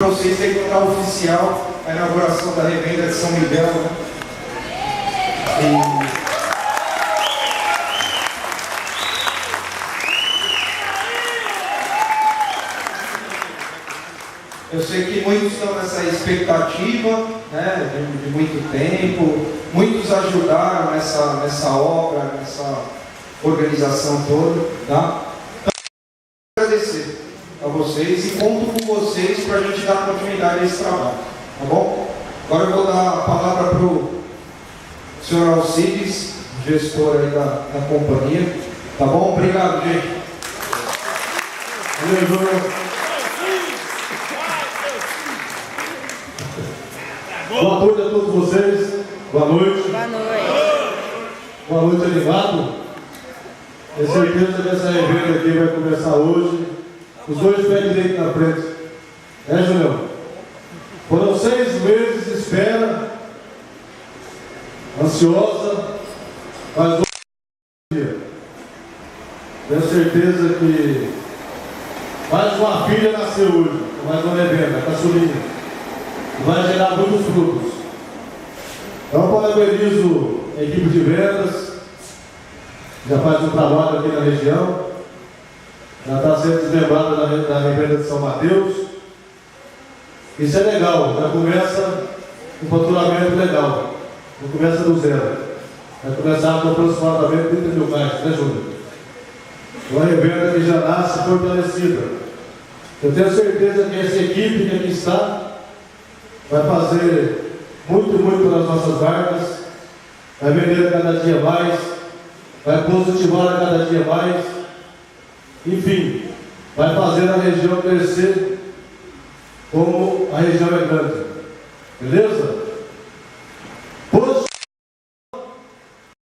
Para vocês tem que estar oficial a inauguração da revenda de São Miguel, né? Eu sei que muitos estão nessa expectativa, né, de muito tempo, muitos ajudaram nessa obra, nessa organização toda, tá? Então, eu quero agradecer a vocês e conto com vocês para a gente dar continuidade a esse trabalho, tá bom? Agora eu vou dar a palavra para o senhor Alcides, gestor aí da companhia, tá bom? Obrigado, gente. Boa noite a todos vocês. Boa noite. Boa noite. Boa noite, animado. Tenho certeza que essa revenda aqui vai começar hoje. Os dois pés direitos na frente. É, Julião? Foram 6 meses de espera, ansiosa, mas hoje é dia. Tenho certeza que mais uma filha nasceu hoje, mais uma revenda, a caçulinha. Vai gerar muitos frutos. Então, parabenizo a equipe de vendas, já faz um trabalho aqui na região, já está sendo desmembrada da revenda de São Mateus. Isso é legal, já começa um faturamento legal, não começa do zero, vai começar com aproximadamente 30 mil caixas, né, Júlio? Uma revenda que já nasce fortalecida. Eu tenho certeza que essa equipe que aqui está vai fazer muito nas nossas marcas, vai vender a cada dia mais, vai positivar a cada dia mais, enfim, vai fazer a região crescer como a região é grande. Beleza?